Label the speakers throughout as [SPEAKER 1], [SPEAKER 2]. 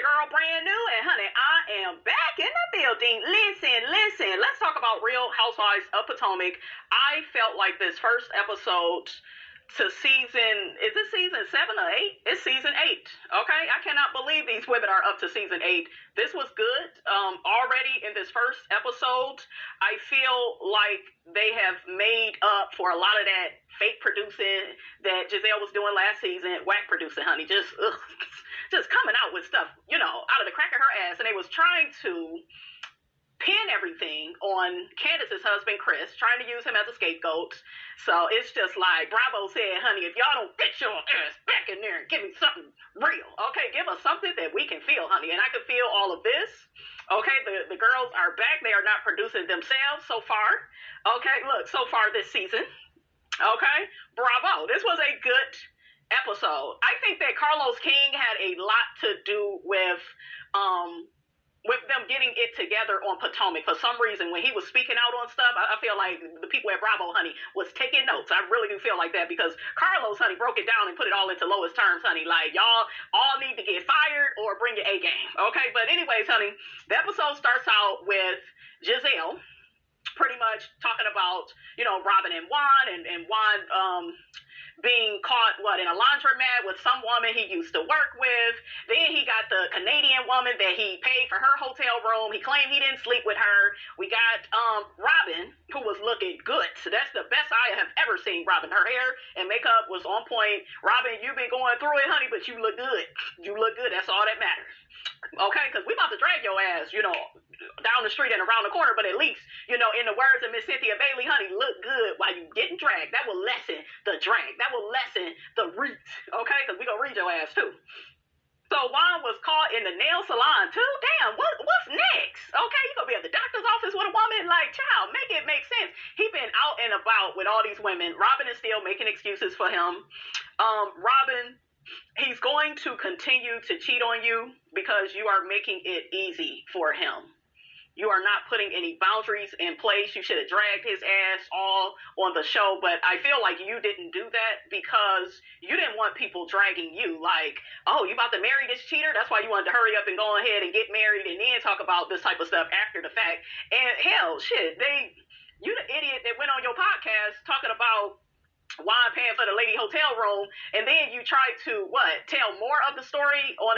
[SPEAKER 1] your girl Brand New, and honey, I am back in the building. Listen, let's talk about Real Housewives of Potomac. I felt like this first episode to is it season 7 or 8? It's season 8, okay? I cannot believe these women are up to season 8. This was good. Already in this first episode, I feel like they have made up for a lot of that fake producing that Gizelle was doing last season. Whack producing, honey. Just coming out with stuff, out of the crack of her ass. And they was trying to pin everything on Candiace's husband, Chris, trying to use him as a scapegoat. So it's just like Bravo said, honey, if y'all don't get your ass back in there and give me something real, okay, give us something that we can feel, honey. And I can feel all of this. Okay, the girls are back. They are not producing themselves so far. Okay, look, so far this season. Okay, bravo. This was a good episode. I think that Carlos King had a lot to do with them getting it together on Potomac. For some reason, when he was speaking out on stuff, I feel like the people at Bravo, honey, was taking notes. I really do feel like that because Carlos, honey, broke it down and put it all into lowest terms, honey. Like, y'all all need to get fired or bring your A game, okay? But anyways, honey, the episode starts out with Gizelle pretty much talking about, Robyn and Juan, and Juan, being caught, in a laundromat with some woman he used to work with. Then he got the Canadian woman that he paid for her hotel room. He claimed he didn't sleep with her. We got Robyn, who was looking good. So that's the best I have ever seen Robyn. Her hair and makeup was on point. Robyn, you've been going through it, honey, but you look good. You look good. That's all that matters. Okay, because we about to drag your ass, down the street and around the corner, but at least, in the words of Miss Cynthia Bailey, honey, look good while you getting dragged. That will lessen the drag. That will lessen the reach, okay? Because we gonna read your ass, too. So Juan was caught in the nail salon, too? Damn, what's next? Okay, you gonna be at the doctor's office with a woman? Like, child, make it make sense. He been out and about with all these women. Robyn is still making excuses for him. Robyn, he's going to continue to cheat on you because you are making it easy for him. You are not putting any boundaries in place. You should have dragged his ass all on the show, but I feel like you didn't do that because you didn't want people dragging you. Like, oh, you about to marry this cheater? That's why you wanted to hurry up and go ahead and get married and then talk about this type of stuff after the fact. And hell, shit, you the idiot that went on your podcast talking about Juan paying for the lady hotel room, and then you tried to, tell more of the story on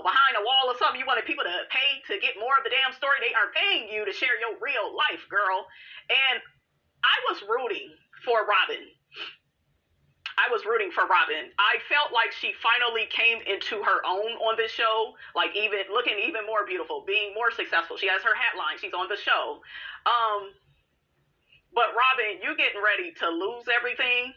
[SPEAKER 1] behind a wall or something. You wanted people to pay to get more of the damn story. They are paying you to share your real life, girl. And I was rooting for Robyn. I felt like she finally came into her own on this show, like even looking even more beautiful, being more successful. She has her hat line. She's on the show. But Robyn, you getting ready to lose everything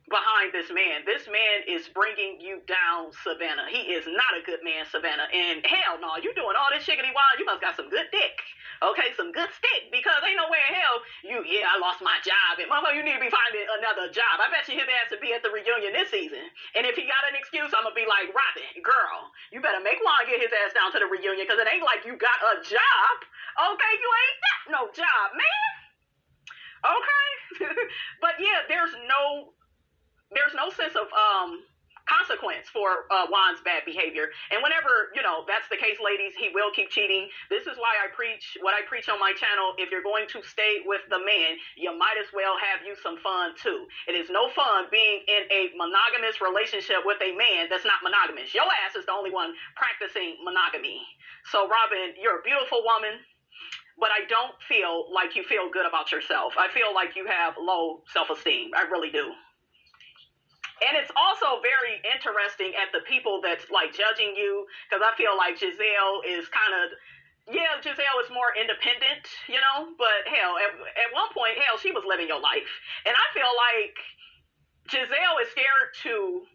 [SPEAKER 1] behind this man. This man is bringing you down, Savannah. He is not a good man, Savannah. And hell no, you doing all this shiggity wild. You must got some good dick. Okay, some good stick. Because ain't no way in hell I lost my job. And mama, you need to be finding another job. I bet you his ass to be at the reunion this season. And if he got an excuse, I'm going to be like, Robyn, girl, you better make Juan get his ass down to the reunion because it ain't like you got a job. Okay, you ain't got no job, man. Okay. But yeah, there's no sense of consequence for Juan's bad behavior. And whenever, that's the case, ladies, he will keep cheating. This is why I preach what I preach on my channel. If you're going to stay with the man, you might as well have you some fun too. It is no fun being in a monogamous relationship with a man that's not monogamous. Your ass is the only one practicing monogamy. So Robyn, you're a beautiful woman, but I don't feel like you feel good about yourself. I feel like you have low self-esteem. I really do. And it's also very interesting at the people that's like judging you, because I feel like Gizelle is Gizelle is more independent, but hell, at one point, hell, she was living your life. And I feel like Gizelle is scared to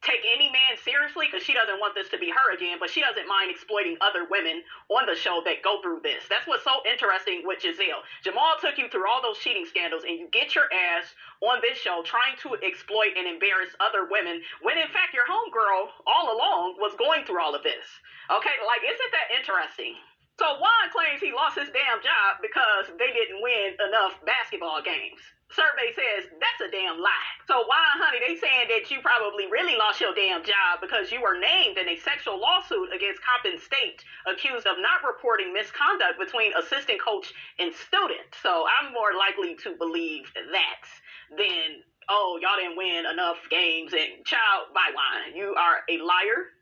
[SPEAKER 1] take any man seriously because she doesn't want this to be her again, but she doesn't mind exploiting other women on the show that go through this. That's what's so interesting with Gizelle. Jamal took you through all those cheating scandals, and you get your ass on this show trying to exploit and embarrass other women when in fact your homegirl all along was going through all of this. Okay, like, isn't that interesting? So Juan claims he lost his damn job because they didn't win enough basketball games. Survey says that's a damn lie. So Juan, honey, they saying that you probably really lost your damn job because you were named in a sexual lawsuit against Coppin State, accused of not reporting misconduct between assistant coach and student. So I'm more likely to believe that than, oh, y'all didn't win enough games. And child, bye, Juan, you are a liar.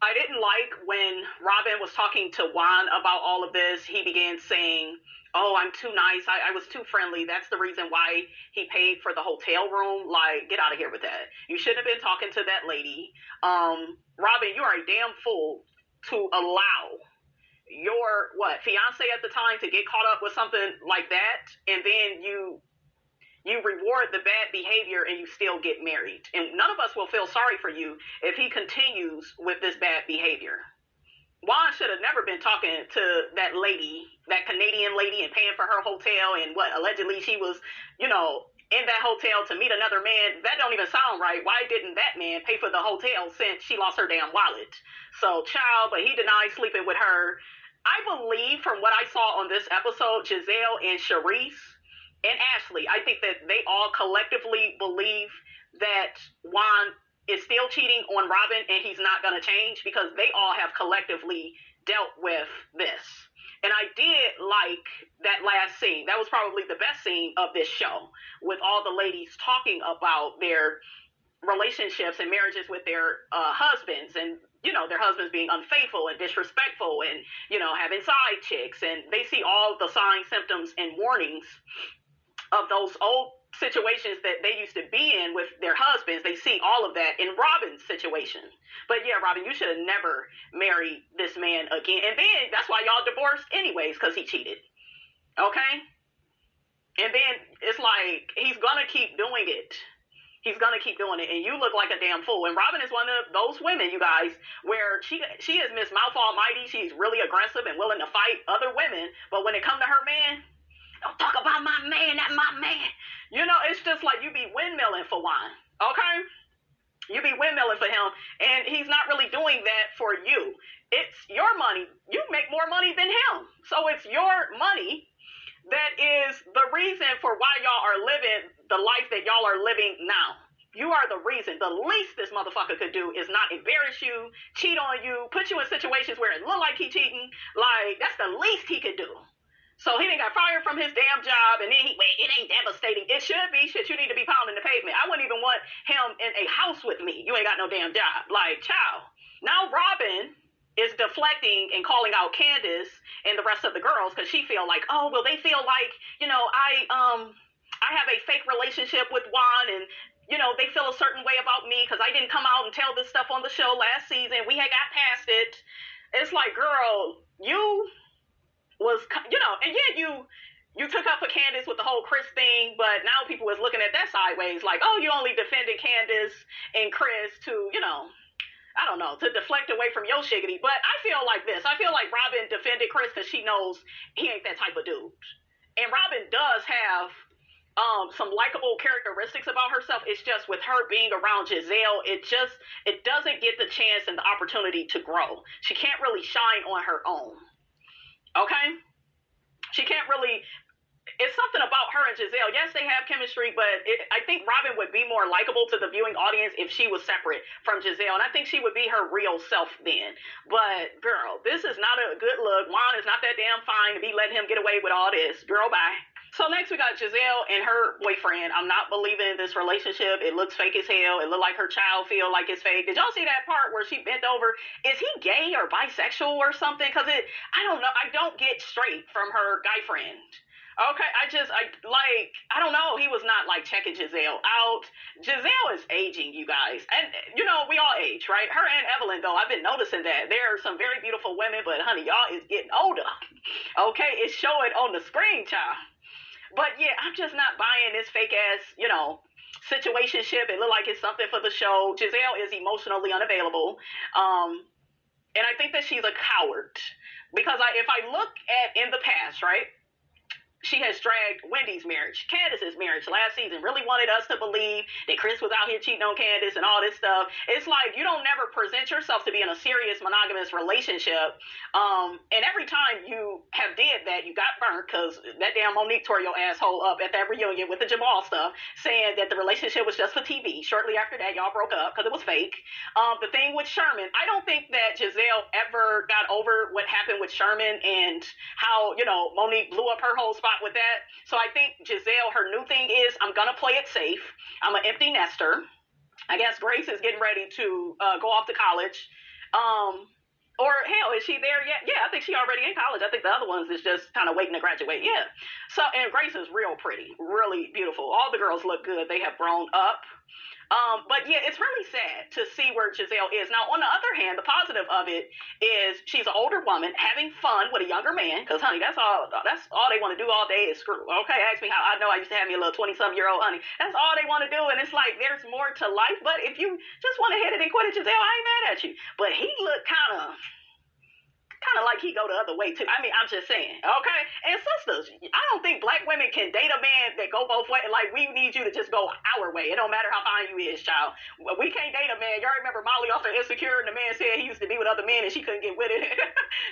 [SPEAKER 1] I didn't like when Robyn was talking to Juan about all of this. He began saying, oh, I'm too nice. I was too friendly. That's the reason why he paid for the hotel room. Like, get out of here with that. You shouldn't have been talking to that lady. Robyn, you are a damn fool to allow your, fiance at the time to get caught up with something like that. And then you reward the bad behavior and you still get married. And none of us will feel sorry for you if he continues with this bad behavior. Juan should have never been talking to that lady, that Canadian lady, and paying for her hotel, and allegedly she was, in that hotel to meet another man. That don't even sound right. Why didn't that man pay for the hotel since she lost her damn wallet? So, child, but he denied sleeping with her. I believe from what I saw on this episode, Gizelle and Charisse and Ashley, I think that they all collectively believe that Juan is still cheating on Robyn and he's not going to change because they all have collectively dealt with this. And I did like that last scene. That was probably the best scene of this show, with all the ladies talking about their relationships and marriages with their husbands, and their husbands being unfaithful and disrespectful and having side chicks, and they see all the signs, symptoms, and warnings of those old situations that they used to be in with their husbands. They see all of that in Robyn's situation. But yeah, Robyn, you should have never married this man again. And then that's why y'all divorced anyways, because he cheated. Okay? And then it's like, he's gonna keep doing it. He's gonna keep doing it, and you look like a damn fool. And Robyn is one of those women, you guys, where she is Miss Mouth Almighty. She's really aggressive and willing to fight other women, but when it comes to her man, don't talk about my man, that's my man. It's just like you be windmilling for Juan, okay? You be windmilling for him, and he's not really doing that for you. It's your money. You make more money than him. So it's your money that is the reason for why y'all are living the life that y'all are living now. You are the reason. The least this motherfucker could do is not embarrass you, cheat on you, put you in situations where it look like he cheating. Like, that's the least he could do. So he done got fired from his damn job, and then it ain't devastating. It should be. Shit, you need to be pounding the pavement. I wouldn't even want him in a house with me. You ain't got no damn job. Like, child. Now Robyn is deflecting and calling out Candiace and the rest of the girls because she feel like, oh, well, they feel like, I have a fake relationship with Juan, and they feel a certain way about me because I didn't come out and tell this stuff on the show last season. We had got past it. It's like, girl, you was, and yeah, you took up for Candiace with the whole Chris thing, but now people was looking at that sideways, like, oh, you only defended Candiace and Chris to, I don't know, to deflect away from your shiggity. But I feel like this. I feel like Robyn defended Chris because she knows he ain't that type of dude. And Robyn does have some likable characteristics about herself. It's just with her being around Gizelle, it doesn't get the chance and the opportunity to grow. She can't really shine on her own. Okay? She can't really, it's something about her and Gizelle. Yes, they have chemistry, but I think Robyn would be more likable to the viewing audience if she was separate from Gizelle, and I think she would be her real self then. But, girl, this is not a good look. Juan is not that damn fine to be letting him get away with all this. Girl, bye. So next we got Gizelle and her boyfriend. I'm not believing in this relationship. It looks fake as hell. It looked like her child feel like it's fake. Did y'all see that part where she bent over? Is he gay or bisexual or something? Because I don't know. I don't get straight from her guy friend. Okay, I don't know. He was not like checking Gizelle out. Gizelle is aging, you guys. And, we all age, right? Her and Evelyn, though, I've been noticing that. There are some very beautiful women, but honey, y'all is getting older. Okay, it's showing on the screen, child. But yeah, I'm just not buying this fake ass, situationship. It look like it's something for the show. Gizelle is emotionally unavailable. And I think that she's a coward. Because if I look at in the past, right? she has dragged Wendy's marriage, Candiace's marriage last season, really wanted us to believe that Chris was out here cheating on Candiace and all this stuff. It's like you don't never present yourself to be in a serious monogamous relationship. And every time you have did that, you got burnt because that damn Monique tore your asshole up at that reunion with the Jamal stuff, saying that the relationship was just for TV. Shortly after that, y'all broke up because it was fake. The thing with Sherman, I don't think that Gizelle ever got over what happened with Sherman and how, Monique blew up her whole spot with that. So I think Gizelle, her new thing is, I'm gonna play it safe. I'm an empty nester. I guess Grace is getting ready to go off to college. Or hell, is she there yet? Yeah, I think she already in college. I think the other ones is just kind of waiting to graduate. Yeah. So, and Grace is real pretty, really beautiful. All the girls look good. They have grown up. But yeah, it's really sad to see where Gizelle is. Now, on the other hand, the positive of it is she's an older woman having fun with a younger man. Because, honey, that's all they want to do all day is screw. Okay, ask me how I know I used to have me a little 20-something-year-old, honey. That's all they want to do. And it's like there's more to life. But if you just want to hit it and quit it, Gizelle, I ain't mad at you. But he looked kind of like he go the other way too. I mean, I'm just saying, okay? And sisters, I don't think black women can date a man that go both ways. Like, we need you to just go our way. It don't matter how fine you is, child. We can't date a man. Y'all remember Molly off of Insecure, and the man said he used to be with other men and she couldn't get with it.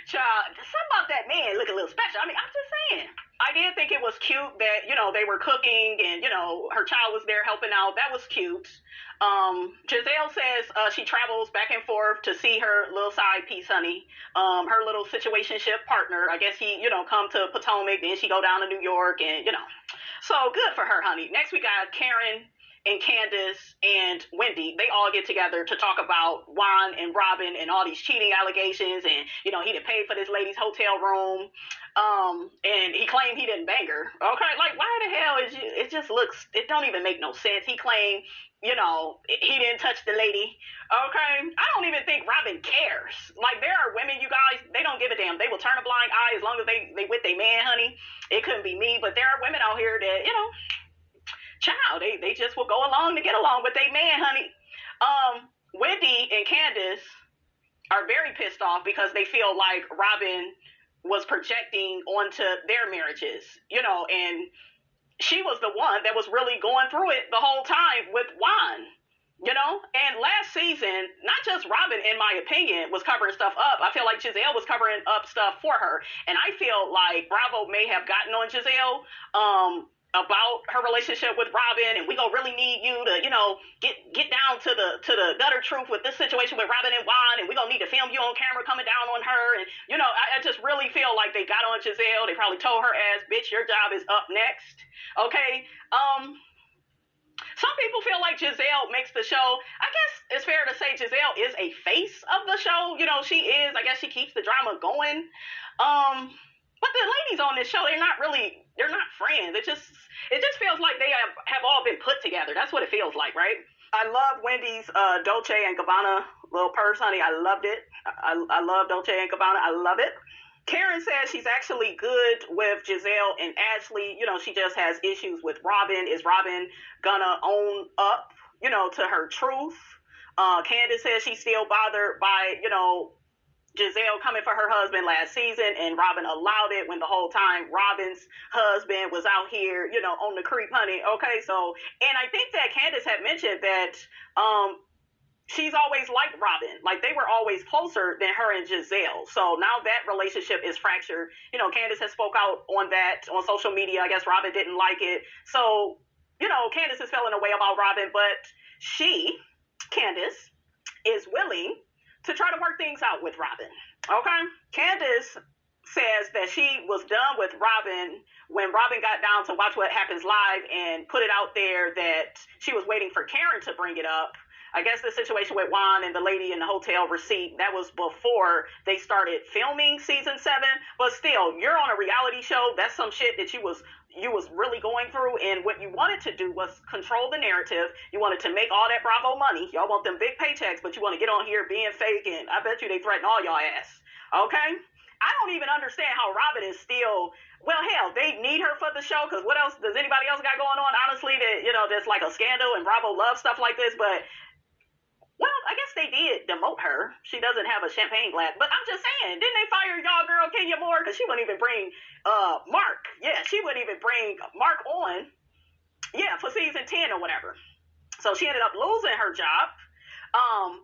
[SPEAKER 1] Child, something about that man look a little special. I mean, I'm just saying. I did think it was cute that, they were cooking and, her child was there helping out. That was cute. Gizelle says she travels back and forth to see her little side piece, honey. Her little situationship partner. I guess he, come to Potomac, then she go down to New York and, So good for her, honey. Next we got Karen and Candiace and Wendy. They all get together to talk about Juan and Robyn and all these cheating allegations and, he didn't pay for this lady's hotel room. And he claimed he didn't bang her. Okay, like why the hell it just looks, it don't even make no sense. He claimed, he didn't touch the lady. Okay, I don't even think Robyn cares. Like there are women, you guys, they don't give a damn. They will turn a blind eye as long as they with their man, honey. It couldn't be me, but there are women out here that, child, they just will go along to get along with their man, honey. Wendy and Candiace are very pissed off because they feel like Robyn was projecting onto their marriages, and she was the one that was really going through it the whole time with Juan, and last season, not just Robyn, in my opinion, was covering stuff up. I feel like Gizelle was covering up stuff for her, and I feel like Bravo may have gotten on Gizelle, about her relationship with Robyn, and we gonna really need you to, get down to the gutter truth with this situation with Robyn and Juan, and we gonna need to film you on camera coming down on her, and I just really feel like they got on Gizelle. They probably told her ass, bitch, your job is up next. Okay. Some people feel like Gizelle makes the show. I guess it's fair to say Gizelle is a face of the show. She is. I guess she keeps the drama going. But the ladies on this show, they're not friends. It just feels like they have all been put together. That's what it feels like, right? I love Wendy's Dolce & Gabbana little purse, honey. I loved it. I love Dolce & Gabbana. I love it. Karen says she's actually good with Gizelle and Ashley. She just has issues with Robyn. Is Robyn gonna own up, to her truth? Candiace says she's still bothered by, Gizelle coming for her husband last season, and Robyn allowed it when the whole time Robyn's husband was out here, on the creep, honey. Okay, so, and I think that Candiace had mentioned that she's always liked Robyn. Like, they were always closer than her and Gizelle. So now that relationship is fractured. Candiace has spoke out on that on social media. I guess Robyn didn't like it. So, Candiace is feeling a way about Robyn, but Candiace, is willing to try to work things out with Robyn. Okay? Candiace says that she was done with Robyn when Robyn got down to Watch What Happens Live and put it out there that she was waiting for Karen to bring it up. I guess the situation with Juan and the lady in the hotel receipt, that was before they started filming season 7. But still, you're on a reality show. That's some shit that you was really going through. And what you wanted to do was control the narrative. You wanted to make all that Bravo money. Y'all want them big paychecks, but you want to get on here being fake. And I bet you they threaten all y'all ass. Okay? I don't even understand how Robyn is still, well, hell, they need her for the show, because what else does anybody else got going on? Honestly, that, that's like a scandal and Bravo loves stuff like this, but well, I guess they did demote her. She doesn't have a champagne glass. But I'm just saying, didn't they fire y'all girl Kenya Moore? Because she wouldn't even bring Mark. Yeah, she wouldn't even bring Mark on. Yeah, for season 10 or whatever. So she ended up losing her job.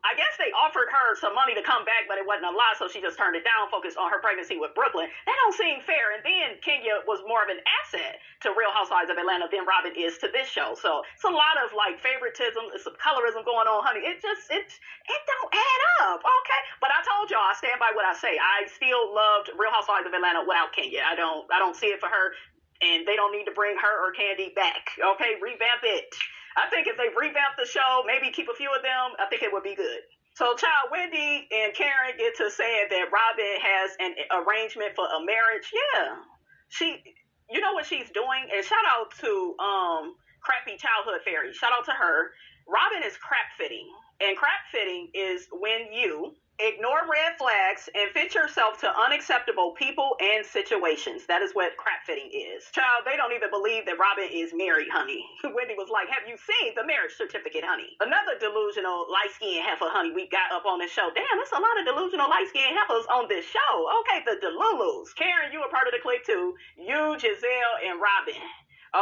[SPEAKER 1] I guess they offered her some money to come back, but it wasn't a lot, so she just turned it down, focused on her pregnancy with Brooklyn. That don't seem fair. And then Kenya was more of an asset to Real Housewives of Atlanta than Robyn is to this show. So it's a lot of like favoritism, it's some colorism going on, honey. It don't add up, okay? But I told y'all, I stand by what I say. I still loved Real Housewives of Atlanta without Kenya. I don't see it for her, and they don't need to bring her or Candy back, okay? Revamp it. I think if they revamp the show, maybe keep a few of them, I think it would be good. So, child, Wendy and Karen get to saying that Robyn has an arrangement for a marriage. Yeah. You know what she's doing? And shout out to Crappy Childhood Fairy. Shout out to her. Robyn is crap fitting. And crap fitting is when you ignore red flags and fit yourself to unacceptable people and situations. That is what crap fitting is. Child, they don't even believe that Robyn is married, honey. Wendy was like, have you seen the marriage certificate, honey? Another delusional light-skinned heifer, honey, we got up on this show. Damn, there's a lot of delusional light-skinned heifers on this show. Okay, the Delulus. Karen, you were part of the clique too. You, Gizelle, and Robyn.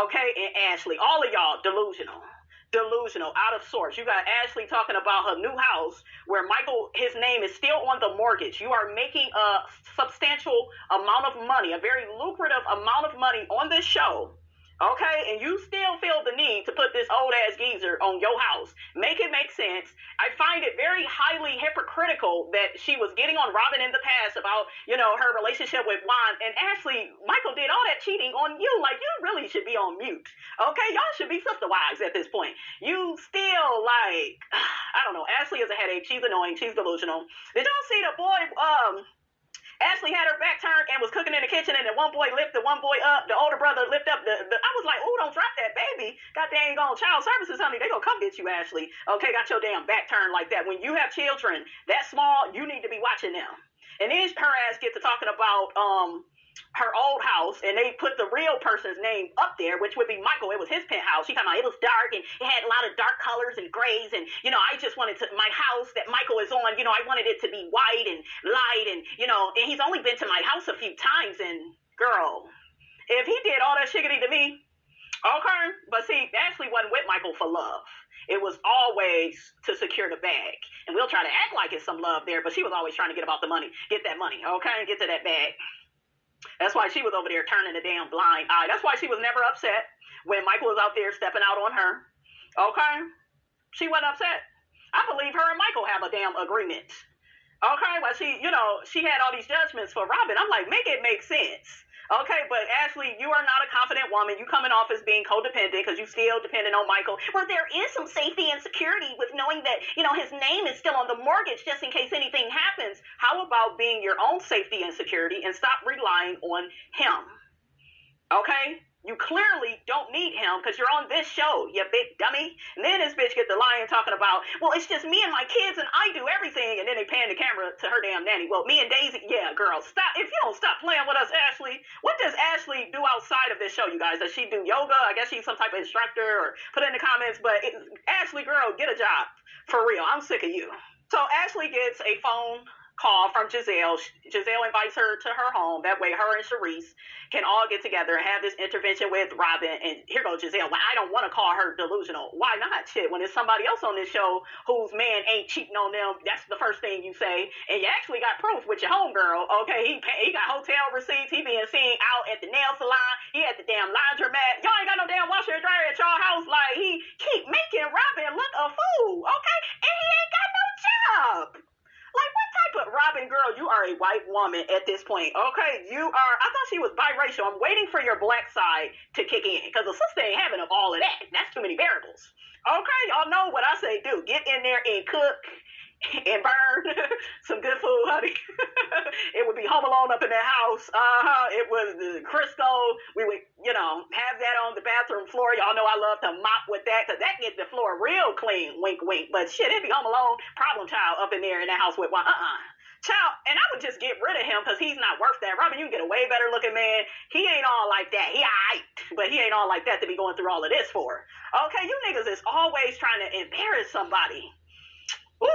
[SPEAKER 1] Okay, and Ashley. All of y'all delusional, out of sorts. You got Ashley talking about her new house where Michael, his name is still on the mortgage. You are making a substantial amount of money, a very lucrative amount of money on this show. Okay, and you still feel the need to put this old ass geezer on your house. Make it make sense. I find it very highly hypocritical that she was getting on Robyn in the past about, you know, her relationship with Juan, and Ashley, Michael did all that cheating on you. Like, you really should be on mute. Okay, y'all should be sister wives at this point. You still like, I don't know. Ashley is a headache. She's annoying. She's delusional. Did y'all see the boy? Ashley had her back turned and was cooking in the kitchen, and the one boy lifted one boy up. The older brother lifted up I was like, oh, don't drop that baby. God dang on child services, honey. They gonna come get you, Ashley. Okay, got your damn back turned like that. When you have children that small, you need to be watching them. And then her ass get to talking about her old house, and they put the real person's name up there, which would be Michael. It was his penthouse. She talking about it was dark, and it had a lot of dark colors and grays, and, you know, I just wanted my house that Michael is on, you know, I wanted it to be white and light, and, you know, and he's only been to my house a few times, and, girl, if he did all that shiggity to me, okay, but see, Ashley wasn't with Michael for love. It was always to secure the bag, and we'll try to act like it's some love there, but she was always trying to get about the money, get that money, okay, get to that bag. That's why she was over there turning a damn blind eye. That's why she was never upset when Michael was out there stepping out on her. Okay? She wasn't upset. I believe her and Michael have a damn agreement. Okay? Well, she, you know, she had all these judgments for Robyn. I'm like, make it make sense. Okay, but Ashley, you are not a confident woman. You coming off as being codependent because you still dependent on Michael. Well, there is some safety and security with knowing that, you know, his name is still on the mortgage just in case anything happens. How about being your own safety and security and stop relying on him? Okay? You clearly don't need him because you're on this show, you big dummy. And then this bitch get the lying talking about, well, it's just me and my kids and I do everything. And then they pan the camera to her damn nanny. Well, me and Daisy, yeah, girl, stop. If you don't stop playing with us, Ashley, what does Ashley do outside of this show, you guys? Does she do yoga? I guess she's some type of instructor, or put it in the comments. But Ashley, girl, get a job. For real, I'm sick of you. So Ashley gets a phone call from Gizelle. Gizelle invites her to her home. That way her and Sharice can all get together and have this intervention with Robyn. And here goes Gizelle. Well, I don't want to call her delusional. Why not? Shit, when there's somebody else on this show whose man ain't cheating on them, that's the first thing you say. And you actually got proof with your homegirl. Okay, he got hotel receipts. He being seen out at the nail salon. He at the damn laundromat. Y'all ain't got no damn washer and dryer at y'all house. Like, he keep making Robyn look a fool. Okay, and he ain't got no job. Like, what type of Robyn, girl? You are a white woman at this point, okay? You are, I thought she was biracial. I'm waiting for your black side to kick in, because the sister ain't having of all of that. That's too many variables. Okay, y'all know what I say do. Get in there and cook and burn some good food, honey. It would be Home Alone up in that house. It was Crisco. We would, you know, have that on the bathroom floor. Y'all know I love to mop with that, because that gets the floor real clean. Wink, wink. But shit, it'd be Home Alone, problem child up in there in that house with one. Child, and I would just get rid of him because he's not worth that. Robyn, you can get a way better looking man. He ain't all like that. He aight, but he ain't all like that to be going through all of this for. Okay, you niggas is always trying to embarrass somebody. Woo.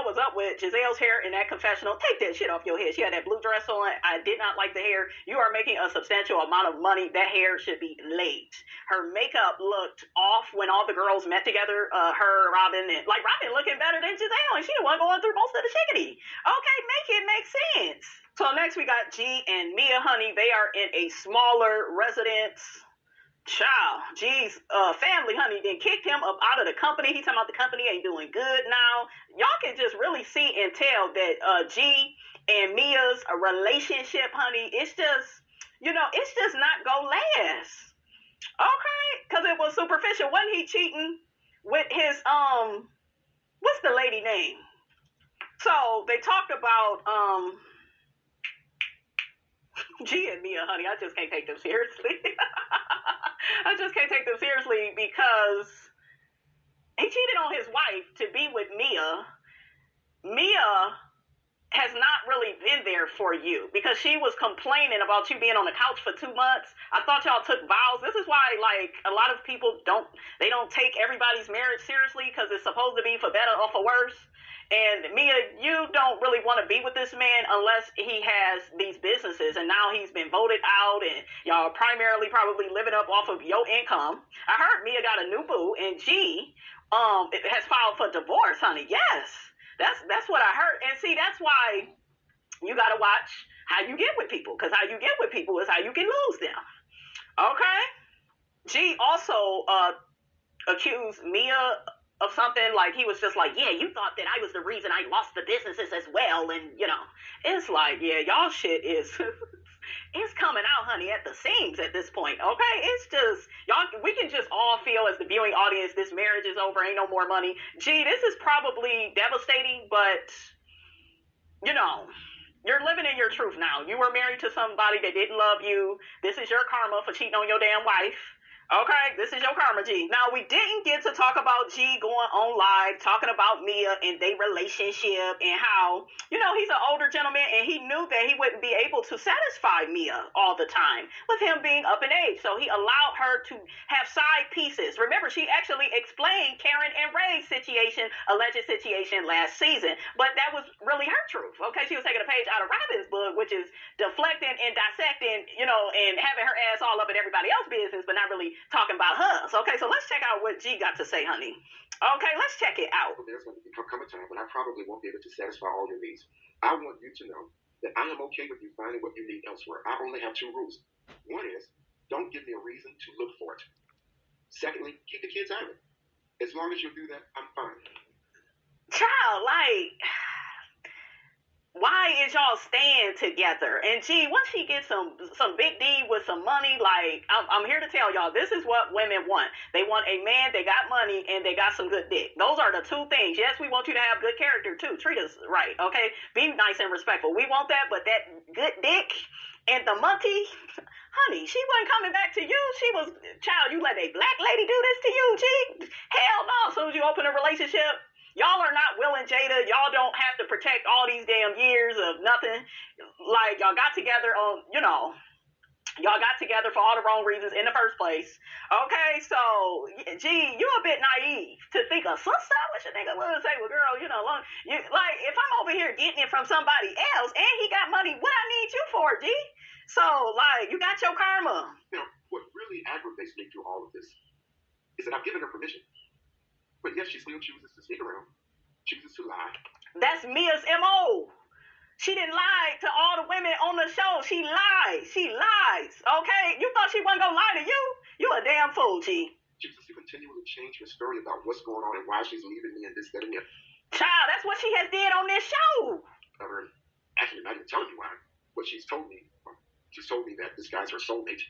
[SPEAKER 1] know what's up with Gizelle's hair in that confessional. Take that shit off your head. She had that blue dress on. I did not like the hair. You are making a substantial amount of money. That hair should be late. Her makeup looked off when all the girls met together. Her, Robyn, and like Robyn looking better than Gizelle, and she the one going through most of the chickadee. Okay, make it make sense. So next we got G and Mia, honey. They are in a smaller residence. Child, G's family, honey, then kicked him up out of the company. He talking about the company ain't doing good now. Y'all can just really see and tell that G and Mia's relationship, honey, it's just, it's just not gonna last. Okay? Because it was superficial. Wasn't he cheating with his, what's the lady name? So they talked about, G and Mia, honey, I just can't take them seriously. I just can't take them seriously because he cheated on his wife to be with Mia. Mia has not really been there for you because she was complaining about you being on the couch for 2 months. I thought y'all took vows. This is why, like, a lot of people don't take everybody's marriage seriously because it's supposed to be for better or for worse. And Mia, you don't really want to be with this man unless he has these businesses. And now he's been voted out and y'all primarily probably living up off of your income. I heard Mia got a new boo and G has filed for divorce, honey. Yes, that's what I heard. And see, that's why you got to watch how you get with people, because how you get with people is how you can lose them. Okay? G also accused Mia of something, like he was just like, yeah, you thought that I was the reason I lost the businesses as well, and it's like, yeah, y'all shit is it's coming out, honey, at the seams at this point. Okay, it's just y'all, we can just all feel as the viewing audience, this marriage is over, ain't no more money. Gee, this is probably devastating, but you're living in your truth now. You were married to somebody that didn't love you. This is your karma for cheating on your damn wife. Okay, this is your karma, G. Now, we didn't get to talk about G going on live, talking about Mia and their relationship and how, he's an older gentleman and he knew that he wouldn't be able to satisfy Mia all the time with him being up in age. So he allowed her to have side pieces. Remember, she actually explained Karen and Ray's alleged situation last season, but that was really her truth. Okay, she was taking a page out of Robyn's book, which is deflecting and dissecting, and having her ass all up in everybody else's business, but not really talking about hers. Okay, so let's check out what G got to say, honey. Okay, let's check it out.
[SPEAKER 2] There's going to come a time when I probably won't be able to satisfy all your needs. I want you to know that I am okay with you finding what you need elsewhere. I only have 2 rules. One is, don't give me a reason to look for it. Secondly, keep the kids out of it. As long as you do that, I'm fine.
[SPEAKER 1] Child, like, why is y'all staying together? And G, once she gets some big D with some money, like, I'm here to tell y'all, this is what women want. They want a man, they got money, and they got some good dick. Those are the 2 things. Yes, we want you to have good character, too. Treat us right, okay? Be nice and respectful. We want that, but that good dick and the money, honey, she wasn't coming back to you. She was, child, you let a black lady do this to you, G? Hell no. As soon as you open a relationship, y'all are not Will and Jada. Y'all don't have to protect all these damn years of nothing. Like, y'all got together on, y'all got together for all the wrong reasons in the first place. Okay, so, gee, you a bit naive to think of sister. What your nigga would say, well, girl, like, if I'm over here getting it from somebody else and he got money, what I need you for, G? So, like, you got your karma.
[SPEAKER 2] What really aggravates me through all of this is that I've given her permission. But yes, she still chooses to sneak around, chooses to lie.
[SPEAKER 1] That's Mia's M.O. She didn't lie to all the women on the show. She lies. She lies. Okay? You thought she wasn't going to lie to you? You a damn fool, G.
[SPEAKER 2] Chooses to continually change her story about what's going on and why she's leaving me and this, that, and that.
[SPEAKER 1] Child, that's what she has did on this show.
[SPEAKER 2] Actually, not even telling you why. What she's told me that this guy's her soulmate.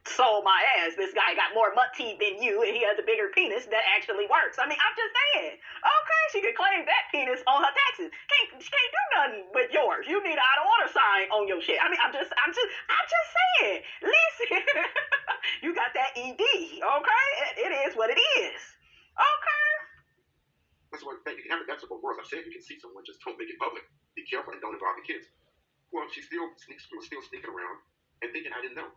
[SPEAKER 1] Sold my ass. This guy got more butt teeth than you, and he has a bigger penis that actually works. I mean, I'm just saying. Okay, she could claim that penis on her taxes. She can't do nothing with yours. You need an out of order sign on your shit. I mean, I'm just saying. Listen, you got that ED. Okay, it is what it is. Okay.
[SPEAKER 2] That's what you have. That's what words. I said you can see someone, just don't make it public. Be careful and don't involve the kids. Well, she still sneaking around and thinking I didn't know.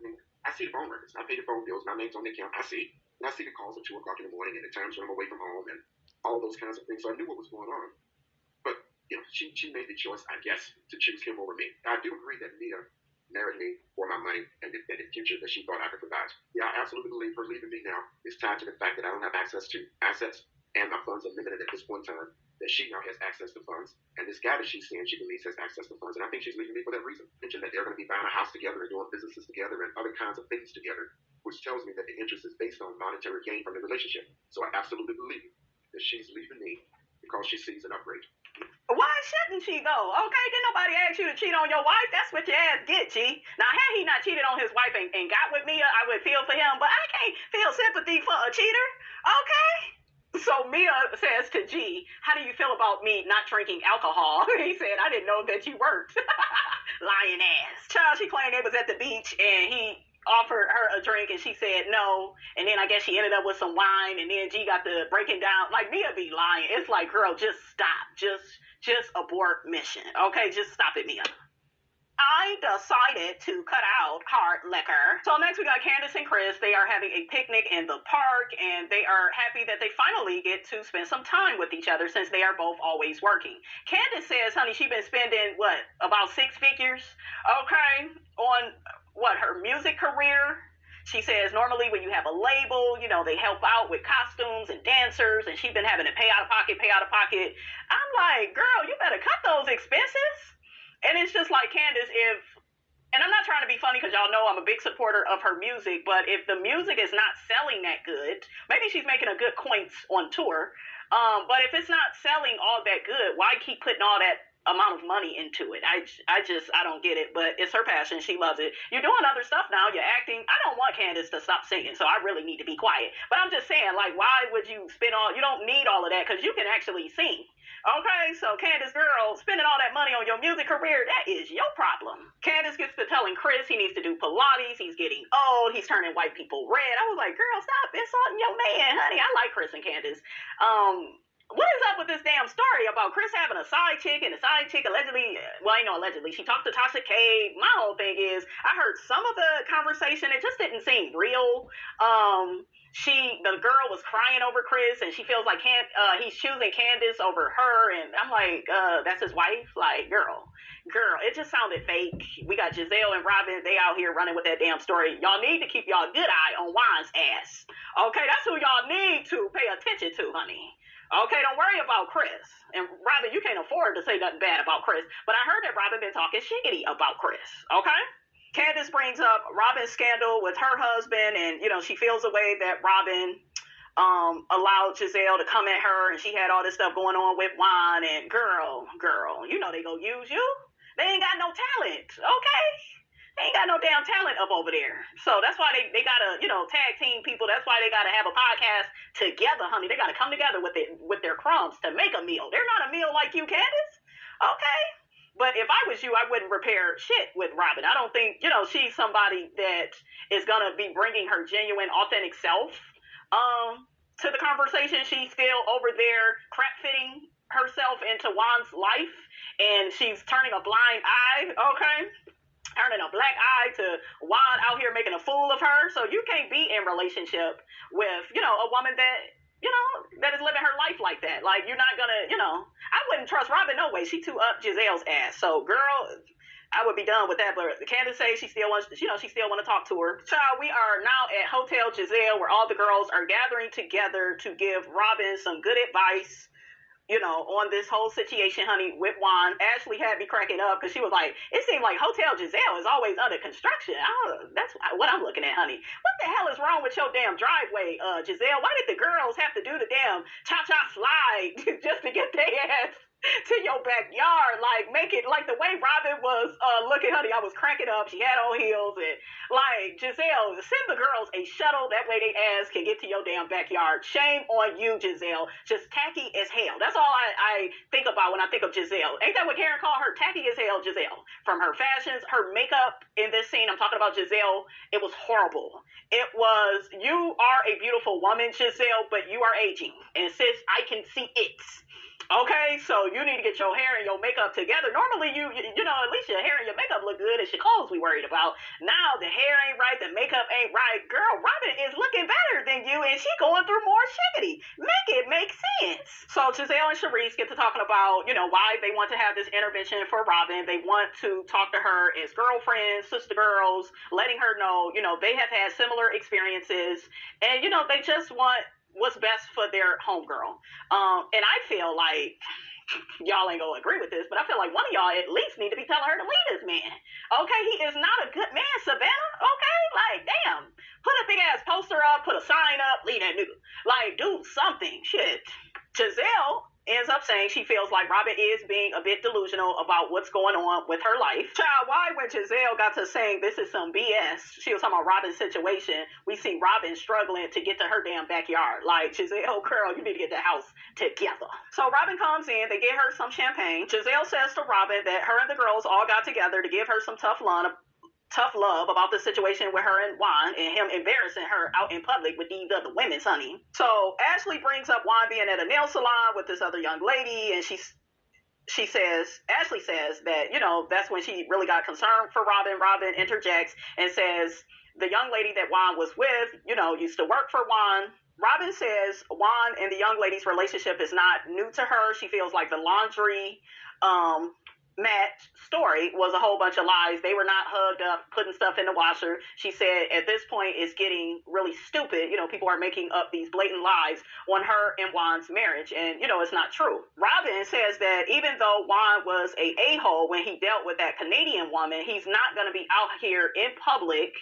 [SPEAKER 2] I see the phone records. I pay the phone bills. My name's on the account. I see. And I see the calls at 2 o'clock in the morning and the times when I'm away from home and all those kinds of things. So I knew what was going on. But she made the choice, I guess, to choose him over me. I do agree that Mia married me for my money and the future that she thought I could provide. Yeah, I absolutely believe her leaving me now is tied to the fact that I don't have access to assets and my funds are limited at this point in time, that she now has access to funds. And this guy that she's seeing, she believes has access to funds. And I think she's leaving me for that reason. Mentioned that they're going to be buying a house together and doing businesses together and other kinds of things together, which tells me that the interest is based on monetary gain from the relationship. So I absolutely believe that she's leaving me because she sees an upgrade.
[SPEAKER 1] Why shouldn't she though? Okay, did nobody ask you to cheat on your wife? That's what your ass get, G. Now, had he not cheated on his wife and got with Mia, I would feel for him, but I can't feel sympathy for a cheater. Okay? So Mia says to G, how do you feel about me not drinking alcohol? He said, I didn't know that you worked. Lying ass. Child, she claimed they was at the beach and he offered her a drink and she said no. And then I guess she ended up with some wine and then G got the breaking down. Like, Mia be lying. It's like, girl, just stop. Just abort mission. Okay, just stop it, Mia. I decided to cut out hard liquor. So next we got Candiace and Chris. They are having a picnic in the park and they are happy that they finally get to spend some time with each other since they are both always working. Candiace says, honey, she's been spending, about 6 figures, okay, on, her music career. She says normally when you have a label, they help out with costumes and dancers, and she's been having to pay out of pocket. I'm like, girl, you better cut those expenses. And it's just like, Candiace, and I'm not trying to be funny because y'all know I'm a big supporter of her music, but if the music is not selling that good, maybe she's making a good coins on tour, but if it's not selling all that good, why keep putting all that amount of money into it? I don't get it, but it's her passion. She loves it. You're doing other stuff now. You're acting. I don't want Candiace to stop singing, so I really need to be quiet. But I'm just saying, like, why would you you don't need all of that because you can actually sing. Okay, so Candiace, girl, spending all that money on your music career, that is your problem. Candiace gets to telling Chris he needs to do Pilates. He's getting old. He's turning white people red. I was like, girl, stop insulting your man, honey. I like Chris and Candiace. What is up with this damn story about Chris having a side chick and the side chick allegedly, allegedly, she talked to Tasha K. My whole thing is, I heard some of the conversation. It just didn't seem real. The girl was crying over Chris and she feels like he's choosing Candiace over her. And I'm like, that's his wife? Like, girl, it just sounded fake. We got Gizelle and Robyn. They out here running with that damn story. Y'all need to keep y'all good eye on Juan's ass. Okay, that's who y'all need to pay attention to, honey. Okay, don't worry about Chris. And Robyn, you can't afford to say nothing bad about Chris. But I heard that Robyn been talking shiggity about Chris. Okay? Candiace brings up Robyn's scandal with her husband, and, she feels the way that Robyn allowed Gizelle to come at her, and she had all this stuff going on with Juan, and girl, they gonna use you? They ain't got no talent, okay? They ain't got no damn talent up over there. So that's why they gotta, tag team people. That's why they gotta have a podcast together, honey. They gotta come together with their crumbs to make a meal. They're not a meal like you, Candiace. Okay? But if I was you, I wouldn't repair shit with Robyn. I don't think, she's somebody that is gonna be bringing her genuine, authentic self to the conversation. She's still over there crap fitting herself into Juan's life, and she's turning a blind eye, okay? Turning a black eye to Juan out here making a fool of her. So you can't be in relationship with, a woman that, that is living her life like that. Like, you're not gonna, I wouldn't trust Robyn no way. She too up Gizelle's ass. So, girl, I would be done with that. But Candiace says she still wants, she still want to talk to her. Child, we are now at Hotel Gizelle, where all the girls are gathering together to give Robyn some good advice, on this whole situation, honey, with Juan. Ashley had me cracking up because she was like, it seemed like Hotel Gizelle is always under construction. That's what I'm looking at, honey. What the hell is wrong with your damn driveway, Gizelle? Why did the girls have to do the damn cha-cha slide just to get their ass to your backyard? Like, make it like the way Robyn was looking, honey. I was cracking up. She had on heels, and like, Gizelle, send the girls a shuttle, that way they ass can get to your damn backyard. Shame on you, Gizelle. Just tacky as hell. That's all I think about when I think of Gizelle. Ain't that what Karen called her? Tacky as hell, Gizelle. From her fashions, her makeup in this scene, I'm talking about Gizelle, it was horrible. It was, you are a beautiful woman, Gizelle, but you are aging, and sis, I can see it. Okay, so you need to get your hair and your makeup together. Normally, you know, at least your hair and your makeup look good. It's your clothes we worried about. Now the hair ain't right, the makeup ain't right. Girl, Robyn is looking better than you, and she going through more shiggity. Make it make sense. So Gizelle and Charisse get to talking about, you know, why they want to have this intervention for Robyn. They want to talk to her as girlfriends, sister girls, letting her know, you know, they have had similar experiences, and you know, they just want what's best for their homegirl. And I feel like y'all ain't gonna agree with this, but I feel like one of y'all at least need to be telling her to leave this man. Okay, he is not a good man, Savannah. Okay, like damn, put a big ass poster up, put a sign up, leave that nigga. Like do something. Shit. Gizelle ends up saying she feels like Robyn is being a bit delusional about what's going on with her life. Child, why when Gizelle got to saying this is some BS, she was talking about Robyn's situation, we see Robyn struggling to get to her damn backyard. Like, Gizelle, girl, you need to get the house together. So Robyn comes in, they get her some champagne. Gizelle says to Robyn that her and the girls all got together to give her some tough love about the situation with her and Juan and him embarrassing her out in public with these other women, honey. So Ashley brings up Juan being at a nail salon with this other young lady, and Ashley says that, you know, that's when she really got concerned for Robyn. Robyn interjects and says the young lady that Juan was with, you know, used to work for Juan. Robyn says Juan and the young lady's relationship is not new to her. She feels like the laundry Matt story was a whole bunch of lies. They were not hugged up, putting stuff in the washer. She said at this point it's getting really stupid. You know, people are making up these blatant lies on her and Juan's marriage, and, you know, it's not true. Robyn says that even though Juan was a a-hole when he dealt with that Canadian woman, he's not going to be out here in public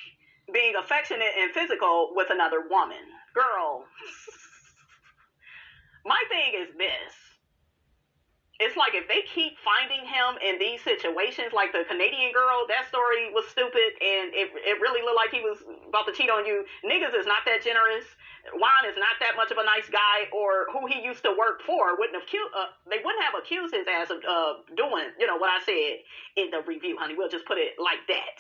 [SPEAKER 1] being affectionate and physical with another woman. Girl, my thing is this. It's like if they keep finding him in these situations, like the Canadian girl, that story was stupid, and it really looked like he was about to cheat on you. Niggas is not that generous. Juan is not that much of a nice guy, or who he used to work for they wouldn't have accused his ass of doing, you know, what I said in the review, honey. We'll just put it like that.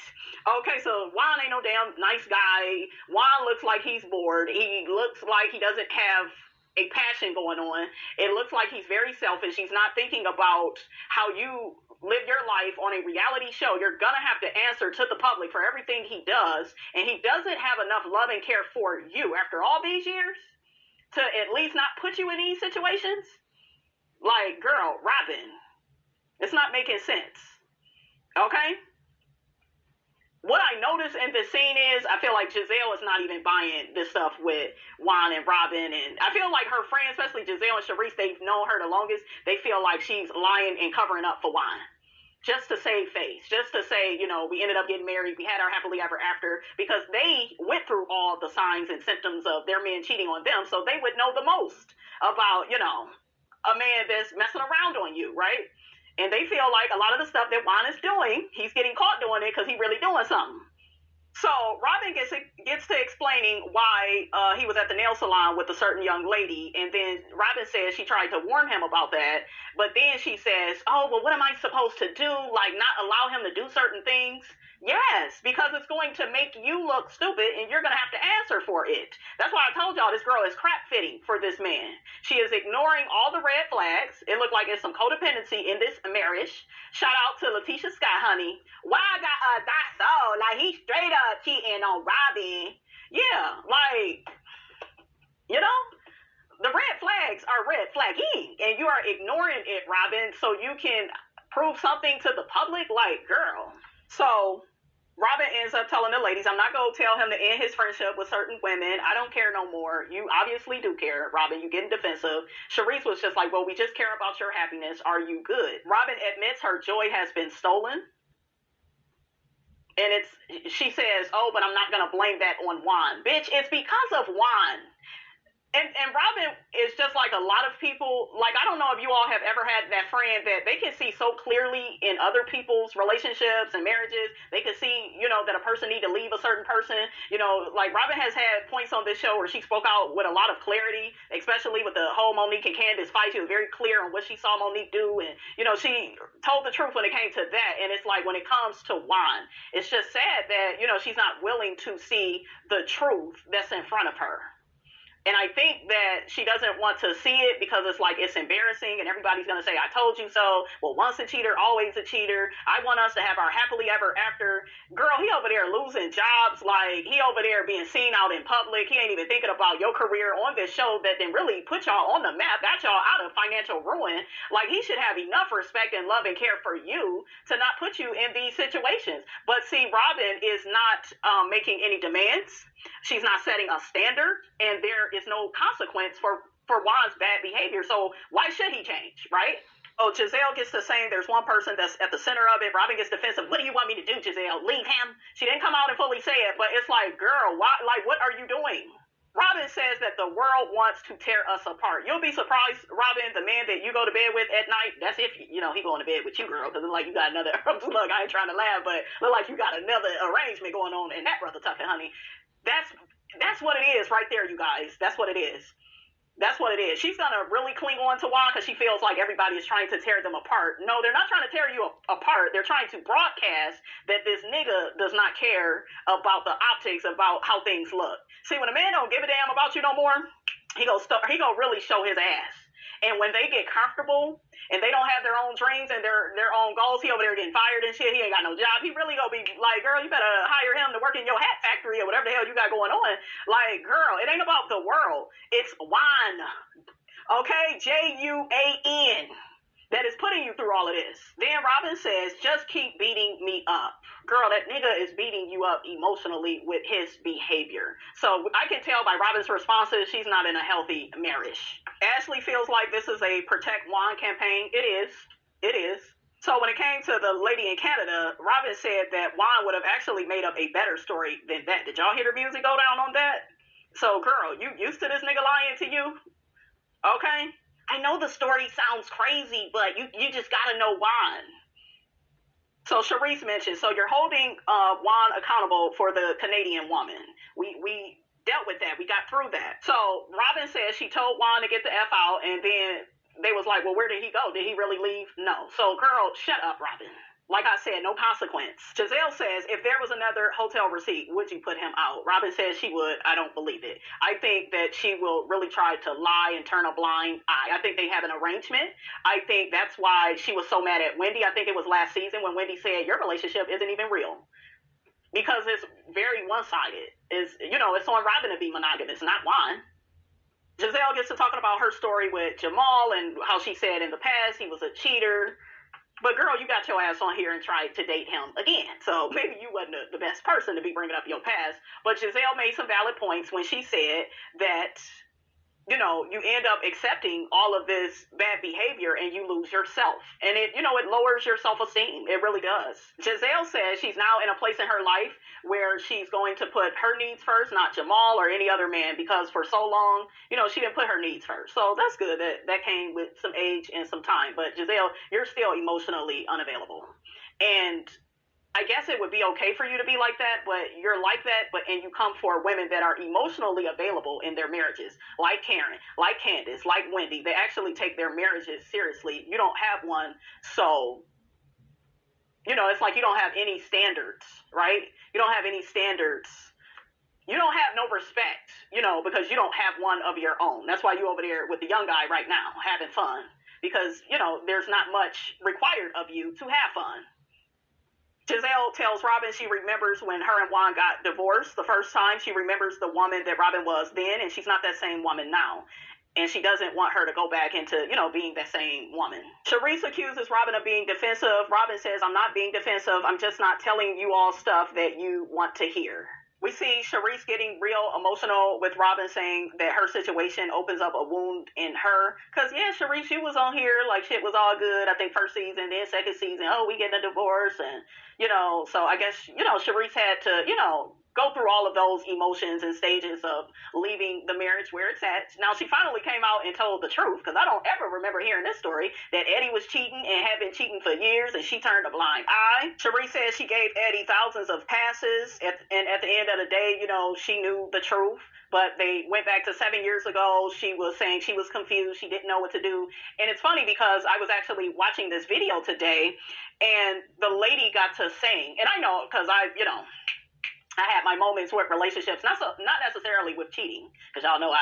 [SPEAKER 1] Okay, so Juan ain't no damn nice guy. Juan looks like he's bored. He looks like he doesn't have a passion going on. It looks like he's very selfish. He's not thinking about how you live your life on a reality show. You're gonna have to answer to the public for everything he does, and he doesn't have enough love and care for you after all these years to at least not put you in these situations. Like, girl, Robyn, it's not making sense. Okay? What I noticed in this scene is I feel like Gizelle is not even buying this stuff with Juan and Robyn, and I feel like her friends, especially Gizelle and Charisse, they've known her the longest. They feel like she's lying and covering up for Juan, just to save face, just to say, you know, we ended up getting married, we had our happily ever after, because they went through all the signs and symptoms of their men cheating on them, so they would know the most about, you know, a man that's messing around on you, right? And they feel like a lot of the stuff that Juan is doing, he's getting caught doing it because he's really doing something. So Robyn gets to explaining why he was at the nail salon with a certain young lady, and then Robyn says she tried to warn him about that, but then she says, oh, well, what am I supposed to do? Like, not allow him to do certain things? Yes, because it's going to make you look stupid, and you're going to have to answer for it. That's why I told y'all this girl is crap fitting for this man. She is ignoring all the red flags. It looked like there's some codependency in this marriage. Shout out to Letitia Scott, honey. Why I got that's so like he's straight up cheating on Robyn. Yeah, like, you know, the red flags are red flagging, and you are ignoring it, Robyn, so you can prove something to the public. Like, girl. So Robyn ends up telling the ladies, I'm not going to tell him to end his friendship with certain women. I don't care no more. You obviously do care, Robyn. You getting defensive. Charisse was just like, well, we just care about your happiness. Are you good? Robyn admits her joy has been stolen. And she says, oh, but I'm not going to blame that on Juan. Bitch, it's because of Juan. And Robyn is just like a lot of people. Like, I don't know if you all have ever had that friend that they can see so clearly in other people's relationships and marriages. They can see, you know, that a person need to leave a certain person. You know, like Robyn has had points on this show where she spoke out with a lot of clarity, especially with the whole Monique and Candiace fight. She was very clear on what she saw Monique do. And, you know, she told the truth when it came to that. And it's like when it comes to Juan, it's just sad that, you know, she's not willing to see the truth that's in front of her. And I think that she doesn't want to see it because it's like, it's embarrassing and everybody's going to say, I told you so. Well, once a cheater, always a cheater. I want us to have our happily ever after. Girl, he over there losing jobs. Like, he over there being seen out in public. He ain't even thinking about your career on this show that then really put y'all on the map, got y'all out of financial ruin. Like, he should have enough respect and love and care for you to not put you in these situations. But see, Robyn is not making any demands. She's not setting a standard, and there is no consequence for Juan's bad behavior. So why should he change, right? Oh, Gizelle gets to saying there's one person that's at the center of it. Robyn gets defensive. What do you want me to do, Gizelle? Leave him? She didn't come out and fully say it, but it's like, girl, why? Like, what are you doing? Robyn says that the world wants to tear us apart. You'll be surprised, Robyn, the man that you go to bed with at night, that's if, he going to bed with you, girl, because it's like you got another, look, I ain't trying to laugh, but look like you got another arrangement going on in that brother tucker, honey. That's what it is right there, you guys. That's what it is. That's what it is. She's going to really cling on to Juan because she feels like everybody is trying to tear them apart. No, they're not trying to tear you apart. They're trying to broadcast that this nigga does not care about the optics, about how things look. See, when a man don't give a damn about you no more, he gonna really show his ass. And when they get comfortable and they don't have their own dreams and their own goals, he over there getting fired and shit. He ain't got no job. He really gonna be like, girl, you better hire him to work in your hat factory or whatever the hell you got going on. Like, girl, it ain't about the world. It's Juan. Okay? Juan. That is putting you through all of this. Then Robyn says, just keep beating me up. Girl, that nigga is beating you up emotionally with his behavior. So I can tell by Robyn's responses, she's not in a healthy marriage. Ashley feels like this is a protect Juan campaign. It is. It is. So when it came to the lady in Canada, Robyn said that Juan would have actually made up a better story than that. Did y'all hear the music go down on that? So, girl, you used to this nigga lying to you? Okay? I know the story sounds crazy, but you just gotta know Juan. So Charisse mentioned, so you're holding Juan accountable for the Canadian woman. We dealt with that. We got through that. So Robyn says she told Juan to get the F out, and then they was like, well, where did he go? Did he really leave? No. So, girl, shut up, Robyn. Like I said, no consequence. Giselle says, if there was another hotel receipt, would you put him out? Robyn says she would. I don't believe it. I think that she will really try to lie and turn a blind eye. I think they have an arrangement. I think that's why she was so mad at Wendy. I think it was last season when Wendy said, your relationship isn't even real. Because it's very one-sided. It's on Robyn to be monogamous, not Juan. Giselle gets to talking about her story with Jamal and how she said in the past he was a cheater. But, girl, you got your ass on here and tried to date him again. So maybe you wasn't the best person to be bringing up your past. But Giselle made some valid points when she said that, you end up accepting all of this bad behavior and you lose yourself. And it lowers your self-esteem. It really does. Giselle says she's now in a place in her life where she's going to put her needs first, not Jamal or any other man, because for so long, she didn't put her needs first. So that's good that came with some age and some time. But Giselle, you're still emotionally unavailable. And I guess it would be okay for you to be like that, but you're like that, and you come for women that are emotionally available in their marriages, like Karen, like Candiace, like Wendy. They actually take their marriages seriously. You don't have one, so, it's like you don't have any standards, right? You don't have any standards. You don't have no respect, because you don't have one of your own. That's why you over there with the young guy right now having fun, because, there's not much required of you to have fun. Giselle tells Robyn she remembers when her and Juan got divorced the first time. She remembers the woman that Robyn was then, and she's not that same woman now. And she doesn't want her to go back into, being that same woman. Charisse accuses Robyn of being defensive. Robyn says, I'm not being defensive. I'm just not telling you all stuff that you want to hear. We see Charisse getting real emotional with Robyn saying that her situation opens up a wound in her. Because, yeah, Charisse, you was on here like shit was all good. I think first season, then second season, we getting a divorce. And, so I guess, Charisse had to, go through all of those emotions and stages of leaving the marriage where it's at. Now, she finally came out and told the truth, because I don't ever remember hearing this story, that Eddie was cheating and had been cheating for years, and she turned a blind eye. Charisse says she gave Eddie thousands of passes, and at the end of the day, she knew the truth. But they went back to 7 years ago. She was saying she was confused. She didn't know what to do. And it's funny because I was actually watching this video today, and the lady got to saying, and I know because I had my moments with relationships, not necessarily with cheating, because y'all know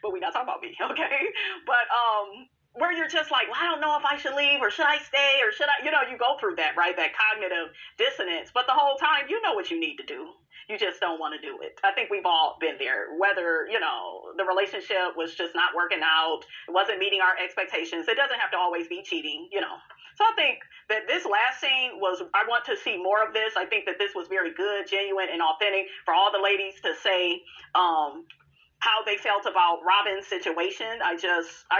[SPEAKER 1] but we not talking about me, okay? But where you're just like, well, I don't know if I should leave or should I stay or should I, you go through that, right? That cognitive dissonance. But the whole time, you know what you need to do. You just don't want to do it. I think we've all been there, whether, the relationship was just not working out, it wasn't meeting our expectations. It doesn't have to always be cheating, So I think that this last scene I want to see more of this. I think that this was very good, genuine, and authentic for all the ladies to say, how they felt about Robyn's situation. I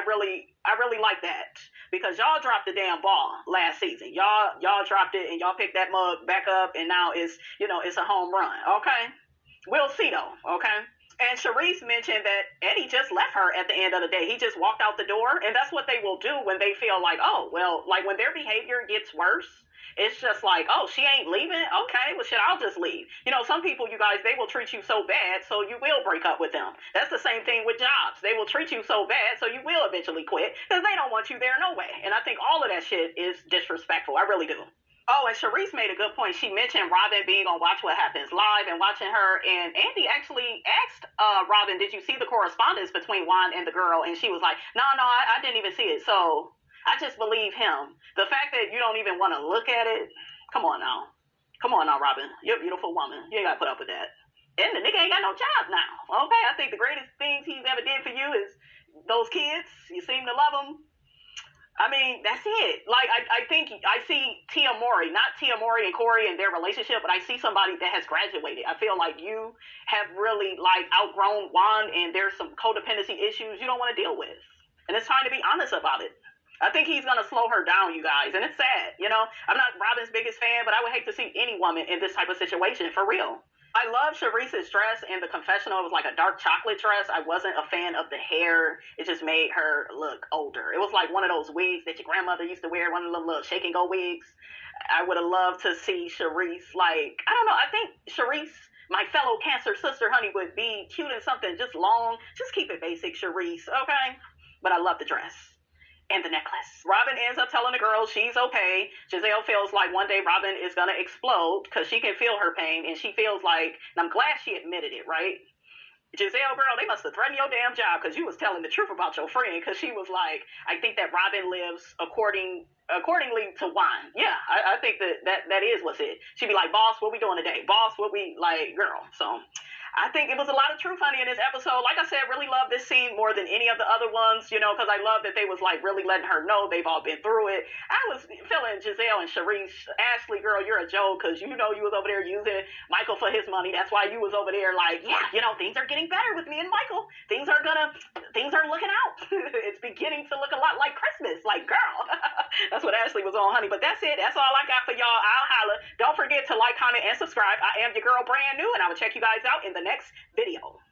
[SPEAKER 1] really like that, because y'all dropped the damn ball last season. Y'all dropped it and y'all picked that mug back up, and now it's a home run. Okay, we'll see though. Okay. And Sharice mentioned that Eddie just left her at the end of the day. He just walked out the door, and that's what they will do when they feel like, oh, well, like when their behavior gets worse. It's just like, oh, she ain't leaving? Okay, well, shit, I'll just leave. Some people, you guys, they will treat you so bad, so you will break up with them. That's the same thing with jobs. They will treat you so bad, so you will eventually quit, because they don't want you there no way. And I think all of that shit is disrespectful. I really do. Oh, and Sharice made a good point. She mentioned Robyn being on Watch What Happens Live and watching her. And Andy actually asked Robyn, did you see the correspondence between Juan and the girl? And she was like, no, I didn't even see it. So I just believe him. The fact that you don't even want to look at it, come on now, Robyn. You're a beautiful woman. You ain't got to put up with that. And the nigga ain't got no job now. Okay, I think the greatest things he's ever did for you is those kids. You seem to love them. I mean, that's it. Like, I think I see Tia Mowry, not Tia Mowry and Corey and their relationship, but I see somebody that has graduated. I feel like you have really, outgrown Juan, and there's some codependency issues you don't want to deal with. And it's time to be honest about it. I think he's going to slow her down, you guys. And it's sad, I'm not Robyn's biggest fan, but I would hate to see any woman in this type of situation, for real. I love Sharice's dress in the confessional. It was like a dark chocolate dress. I wasn't a fan of the hair. It just made her look older. It was like one of those wigs that your grandmother used to wear, one of them little shake and go wigs. I would have loved to see Sharice, I don't know. I think Sharice, my fellow Cancer sister, honey, would be cute in something just long. Just keep it basic, Sharice, okay? But I love the dress. And the necklace. Robyn ends up telling the girl she's okay. Gizelle feels like one day Robyn is going to explode because she can feel her pain, and she feels like, and I'm glad she admitted it, right? Gizelle, girl, they must have threatened your damn job because you was telling the truth about your friend, because she was like, I think that Robyn lives accordingly to Juan. Yeah, I think that is what's it. She'd be like, boss, what we doing today? Boss, what we, girl. So I think it was a lot of truth, honey, in this episode. Like I said, really love this scene more than any of the other ones, because I love that they was really letting her know they've all been through it. I was feeling Gizelle and Sharice, Ashley, girl, you're a joke, because you was over there using Michael for his money. That's why you was over there things are getting better with me and Michael. Things are looking out. It's beginning to look a lot like Christmas. Girl, that's what Ashley was on, honey. But that's it. That's all I got for y'all. I'll holla. Don't forget to like, comment, and subscribe. I am your girl, brand new, and I will check you guys out in the next video.